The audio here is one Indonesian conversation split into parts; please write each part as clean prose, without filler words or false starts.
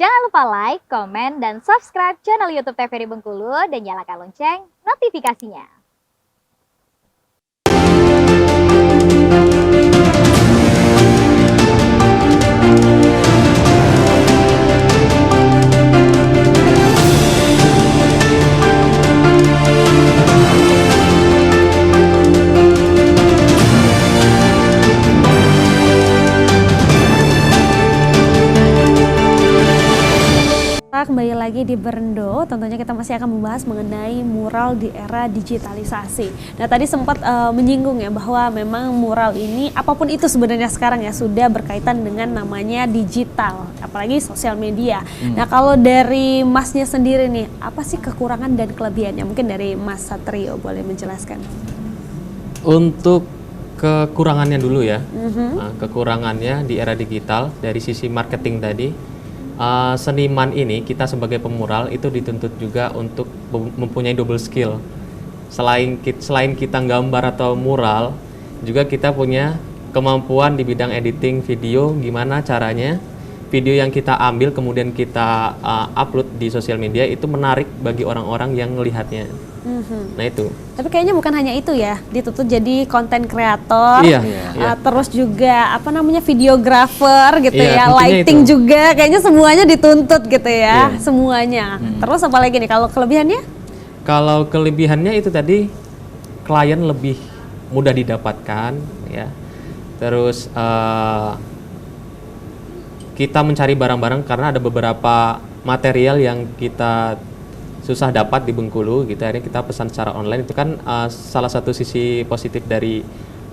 Jangan lupa like, komen, dan subscribe channel YouTube TVRI Bengkulu dan nyalakan lonceng notifikasinya. Kembali lagi di Berendo, tentunya kita masih akan membahas mengenai mural di era digitalisasi. Nah tadi sempat menyinggung ya bahwa memang mural ini apapun itu sebenarnya sekarang ya sudah berkaitan dengan namanya digital, apalagi sosial media. Nah kalau dari Masnya sendiri nih, apa sih kekurangan dan kelebihannya? Mungkin dari Mas Satrio boleh menjelaskan. Untuk kekurangannya dulu ya, kekurangannya di era digital dari sisi marketing tadi. Seniman ini, kita sebagai pemural itu dituntut juga untuk mempunyai double skill. Selain kita gambar atau mural, juga kita punya kemampuan di bidang editing video. Gimana caranya video yang kita ambil kemudian kita upload di sosial media itu menarik bagi orang-orang yang melihatnya. Nah itu. Tapi kayaknya bukan hanya itu ya, dituntut jadi konten kreator, terus juga apa namanya videografer gitu ya, lighting itu juga, kayaknya semuanya dituntut gitu ya, semuanya. Terus apa lagi nih kalau kelebihannya? Kalau kelebihannya itu tadi klien lebih mudah didapatkan ya. Terus kita mencari barang-barang karena ada beberapa material yang kita susah dapat di Bengkulu gitu, akhirnya kita pesan secara online. Itu kan salah satu sisi positif dari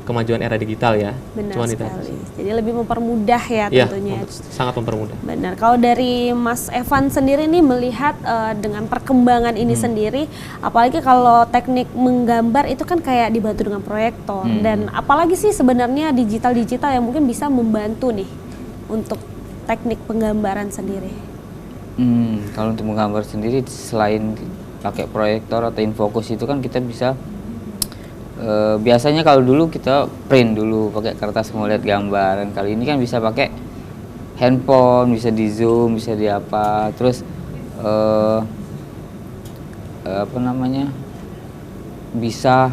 kemajuan era digital ya. Benar sekali. Jadi lebih mempermudah ya tentunya. Sangat mempermudah. Benar. Kalau dari Mas Evan sendiri nih melihat dengan perkembangan ini sendiri, apalagi kalau teknik menggambar itu kan kayak dibantu dengan proyektor, dan apalagi sih sebenarnya digital yang mungkin bisa membantu nih untuk teknik penggambaran sendiri. Kalau untuk menggambar sendiri selain pakai proyektor atau infocus itu kan kita bisa biasanya kalau dulu kita print dulu pakai kertas mau lihat gambar, kali ini kan bisa pakai handphone, bisa di zoom, bisa di apa, terus apa namanya, bisa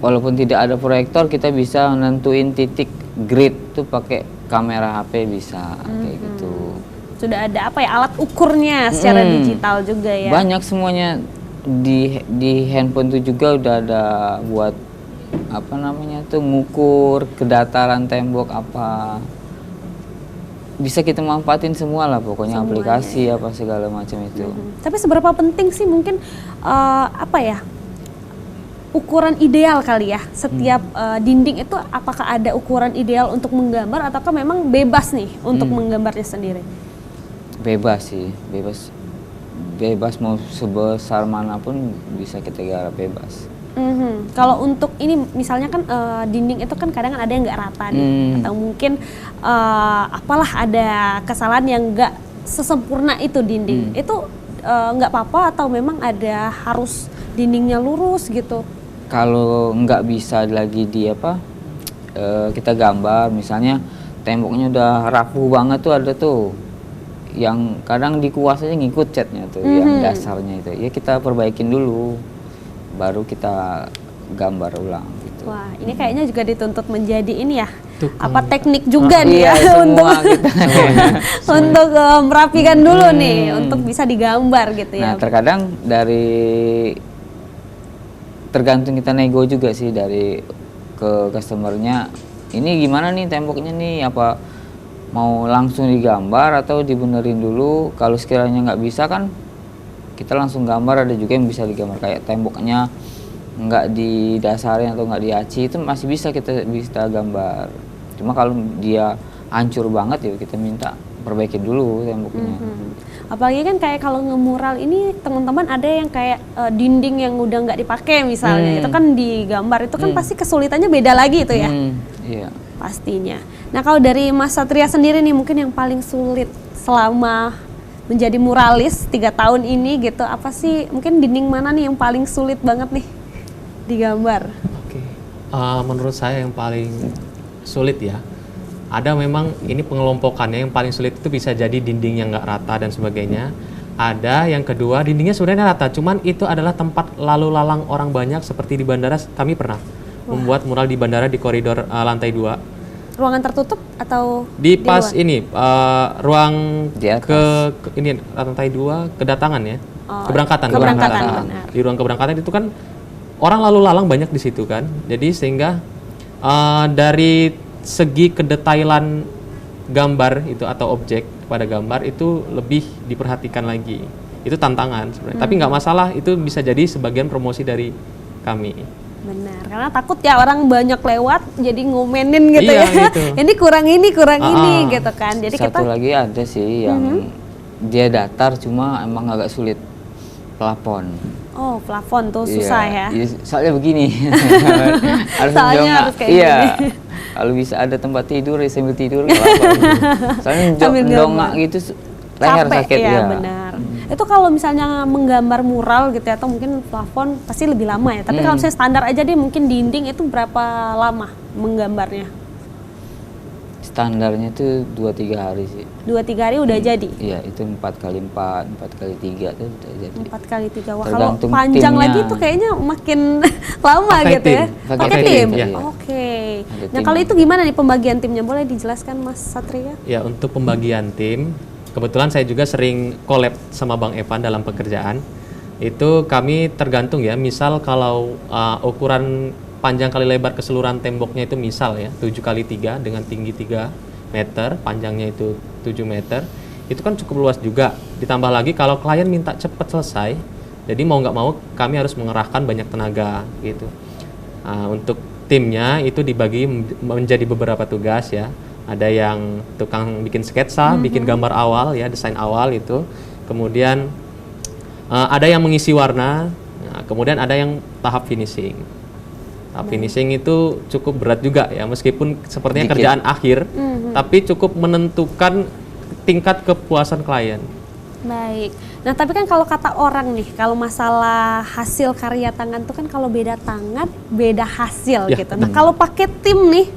walaupun tidak ada proyektor kita bisa nentuin titik grid tuh pakai kamera HP bisa kayak gitu. Sudah ada apa ya, alat ukurnya secara digital juga ya. Banyak semuanya di handphone tuh juga udah ada buat apa namanya tuh ngukur kedataran tembok apa. Bisa kita manfaatin semua lah pokoknya, semuanya, aplikasi apa segala macam itu. Tapi seberapa penting sih mungkin apa ya, ukuran ideal kali ya setiap dinding itu, apakah ada ukuran ideal untuk menggambar ataukah memang bebas nih untuk menggambarnya sendiri? Bebas sih, bebas mau sebesar manapun bisa kita garap bebas. Kalau untuk ini misalnya kan dinding itu kan kadang ada yang nggak rata nih, atau mungkin apalah ada kesalahan yang nggak sesempurna itu dinding, itu nggak apa-apa atau memang ada harus dindingnya lurus gitu? Kalau nggak bisa lagi di apa, kita gambar misalnya temboknya udah rapuh banget tuh, ada tuh yang kadang dikuasanya ngikut catnya tuh, yang dasarnya itu ya kita perbaikin dulu baru kita gambar ulang gitu. Wah, ini kayaknya juga dituntut menjadi ini ya, apa teknik juga nih ya untuk untuk merapikan dulu nih untuk bisa digambar gitu ya. Nah terkadang tergantung kita nego juga sih dari ke customernya, ini gimana nih temboknya nih, apa mau langsung digambar atau dibenerin dulu. Kalau sekiranya nggak bisa kan kita langsung gambar, ada juga yang bisa digambar kayak temboknya nggak didasarin atau nggak diaci, itu masih bisa kita gambar. Cuma kalau dia hancur banget ya kita minta perbaikin dulu temboknya. Apalagi kan kayak kalau ngemural ini teman-teman ada yang kayak dinding yang udah nggak dipakai misalnya, itu kan digambar itu kan pasti kesulitannya beda lagi itu ya. Iya. Pastinya. Nah kalau dari Mas Satria sendiri nih mungkin yang paling sulit selama menjadi muralis 3 tahun ini gitu, apa sih mungkin dinding mana nih yang paling sulit banget nih digambar? Menurut saya yang paling sulit ya Ada memang ini pengelompokannya, yang paling sulit itu bisa jadi dinding yang nggak rata dan sebagainya. Ada yang kedua, dindingnya sebenarnya rata, cuman itu adalah tempat lalu lalang orang banyak seperti di bandara. Kami pernah membuat mural di bandara di koridor lantai 2. Ruangan tertutup atau Di pas luar? ini ruang Di atas. ini lantai 2 kedatangan ya. Oh, keberangkatan. benar. Di ruang keberangkatan itu kan orang lalu lalang banyak di situ kan. Jadi sehingga dari segi kedetailan gambar itu atau objek pada gambar itu lebih diperhatikan lagi. Itu tantangan sebenarnya. Tapi nggak masalah, itu bisa jadi sebagian promosi dari kami. Benar, karena takut ya orang banyak lewat jadi ngomenin gitu Iya, ya. gitu. Ini kurang ini gitu kan. Jadi Satu kita lagi ada sih yang dia datar cuma emang agak sulit, plafon. oh, plafon tuh susah ya. Iya, soalnya begini. harus Soalnya menjongak. harus kayak iya. gini. Kalau bisa ada tempat tidur ya sambil tidur nggak apa-apa. Soalnya Sambil dongak gitu leher Capek sakit ya, ya. benar. Itu kalau misalnya menggambar mural gitu ya, atau mungkin plafon pasti lebih lama ya. Tapi kalau misalnya standar aja deh mungkin dinding itu berapa lama menggambarnya? Standarnya tuh 2-3 hari sih. 2-3 hari udah jadi. Iya, itu 4x4, 4x3 tuh udah jadi. 4x3. Wah, kalau Tergantung panjang timnya. lagi tuh kayaknya makin lama Pakai gitu ya. tim. Pakai Pakai tim. tim, iya. Oke. Ada Nah, tim. kalau itu gimana nih pembagian timnya? Boleh dijelaskan Mas Satria? Ya, untuk pembagian tim, kebetulan saya juga sering collab sama Bang Evan dalam pekerjaan. Itu kami tergantung ya, misal kalau ukuran panjang kali lebar keseluruhan temboknya itu misal ya 7x3 dengan tinggi 3 meter, panjangnya itu 7 meter, itu kan cukup luas juga. Ditambah lagi kalau klien minta cepat selesai, jadi mau nggak mau kami harus mengerahkan banyak tenaga gitu. Untuk timnya itu dibagi menjadi beberapa tugas ya. Ada yang tukang bikin sketsa, bikin gambar awal ya, desain awal itu. Kemudian ada yang mengisi warna, kemudian ada yang tahap finishing. Tahap finishing itu cukup berat juga ya, meskipun sepertinya Dikit. kerjaan akhir, tapi cukup menentukan tingkat kepuasan klien. Baik. Nah, tapi kan kalau kata orang nih, kalau masalah hasil karya tangan tuh kan kalau beda tangan, beda hasil Ya, gitu. Nah, kalau pakai tim nih,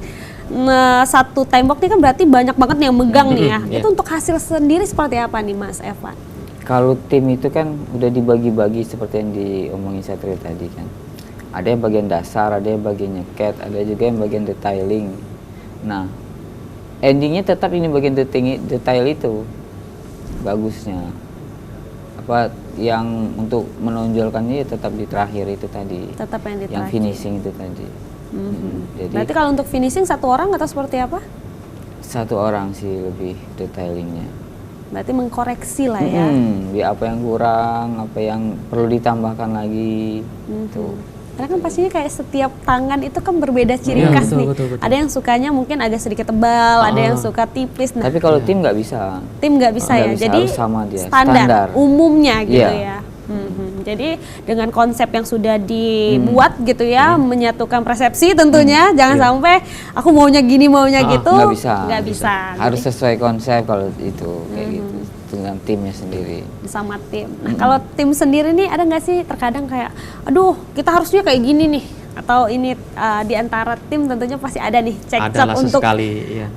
satu tembok nih kan berarti banyak banget yang megang nih ya. Ya. Itu untuk hasil sendiri seperti apa nih Mas Evan? Kalau tim itu kan udah dibagi-bagi seperti yang diomongin Satria tadi kan. Ada yang bagian dasar, ada yang bagian nyeket, ada juga yang bagian detailing. Nah, endingnya tetap ini bagian detail itu bagusnya. Apa yang untuk menonjolkannya ya tetap di terakhir itu tadi. Tetap yang di Yang terakhir. finishing itu tadi. Jadi Berarti kalau untuk finishing satu orang atau seperti apa? satu orang sih lebih detailingnya. Berarti mengkoreksi lah ya. Ya apa yang kurang, apa yang perlu ditambahkan lagi. Tuh. Karena kan pastinya kayak setiap tangan itu kan berbeda ciri Iya, khas betul, nih. betul. Ada yang sukanya mungkin agak sedikit tebal, ada yang suka tipis. Nah, Tapi kalau tim nggak bisa. tim nggak bisa Nggak ya. bisa, Jadi harus sama dia, standar, standar. umumnya gitu Iya. ya. Jadi dengan konsep yang sudah dibuat gitu ya, menyatukan persepsi tentunya. Jangan Iya. sampai aku maunya gini, maunya gitu. Nggak bisa. Nggak bisa. Harus Jadi, sesuai konsep kalau itu kayak gitu dengan timnya sendiri. sama tim. Nah, kalau tim sendiri nih ada nggak sih terkadang kayak, aduh kita harusnya kayak gini nih, atau ini di antara tim tentunya pasti ada nih cekcok Adalah untuk sesekali ya.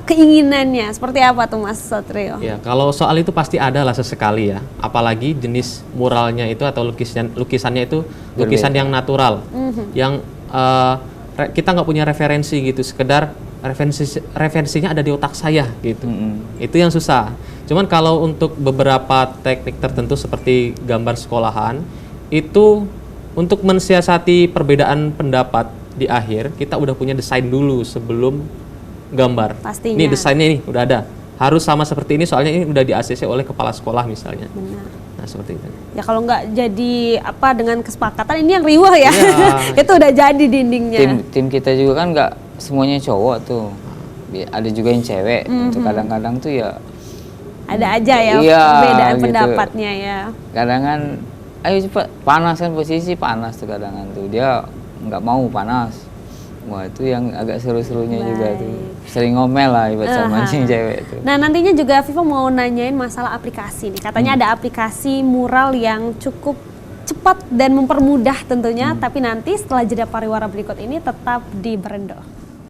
keinginannya seperti apa tuh Mas Satrio? Ya, kalau soal itu pasti ada lah sesekali ya. Apalagi jenis muralnya itu atau lukisannya itu lukisan yang natural, yang kita nggak punya referensi gitu, sekedar referensinya ada di otak saya gitu. Itu yang susah. Cuman kalau untuk beberapa teknik tertentu seperti gambar sekolahan itu untuk mensiasati perbedaan pendapat di akhir, kita udah punya desain dulu sebelum gambar. Pastinya. Ini desainnya ini udah ada. Harus sama seperti ini soalnya ini udah di-ACC oleh kepala sekolah misalnya. Benar. Nah, seperti itu. Ya kalau nggak jadi apa dengan kesepakatan ini yang riwah ya. Iya. Itu udah jadi dindingnya. Tim kita juga kan nggak semuanya cowok tuh. Ada juga yang cewek. Itu kadang-kadang tuh ya Ada aja ya Iya, perbedaan gitu. pendapatnya ya. kadang kan ayo cepat panas kan, posisi panas tuh kadang tuh dia nggak mau panas. Wah itu yang agak seru-serunya juga tuh, sering ngomel lah ibarat sama mancing cewek tuh. Nah nantinya juga Viva mau nanyain masalah aplikasi nih. Katanya ada aplikasi mural yang cukup cepat dan mempermudah tentunya. Tapi nanti setelah jeda pariwara berikut ini tetap di Berendo.